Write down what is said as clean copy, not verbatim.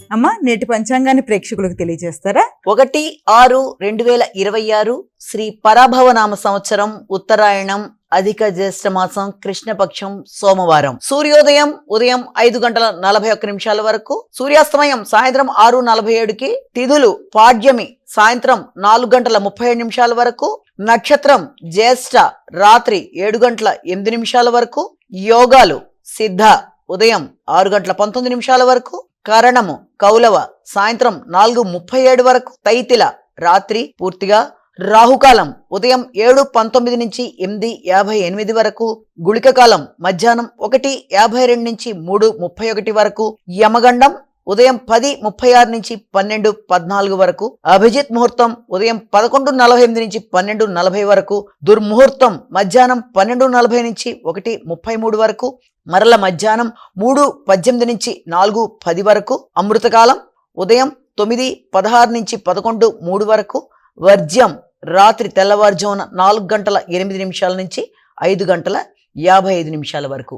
అమ్మా నేటి పంచాంగాన్ని ప్రేక్షకులకు తెలియజేస్తారా? 1/6/2026 శ్రీ పరాభవనామ సంవత్సరం, ఉత్తరాయణం, అధిక జ్యేష్ఠ మాసం, కృష్ణపక్షం, సోమవారం. సూర్యోదయం ఉదయం 5:41 వరకు, సూర్యాస్తమయం సాయంత్రం 6:47కి, తిథులు పాడ్యమి సాయంత్రం 4:37 వరకు, నక్షత్రం జ్యేష్ఠ రాత్రి 7:08 వరకు, యోగాలు సిద్ధ ఉదయం 6:19 వరకు, కరణము కౌలవ సాయంత్రం 4:37 వరకు, తైతిల రాత్రి పూర్తిగా, రాహుకాలం ఉదయం 7:19 నుంచి 8:58 వరకు, గుళిక కాలం మధ్యాహ్నం 1:52 నుంచి 3:31 వరకు, యమగండం ఉదయం 10:36 నుంచి 12:14 వరకు, అభిజిత్ ముహూర్తం ఉదయం 11:48 నుంచి 12:40 వరకు, దుర్ముహూర్తం మధ్యాహ్నం 12:40 నుంచి 1:33 వరకు, మరల మధ్యాహ్నం 3:18 నుంచి 4:10 వరకు, అమృతకాలం ఉదయం 9:16 నుంచి 11:03 వరకు, వర్జ్యం రాత్రి తెల్లవారుజామున 4:08 నుంచి 5:55 వరకు.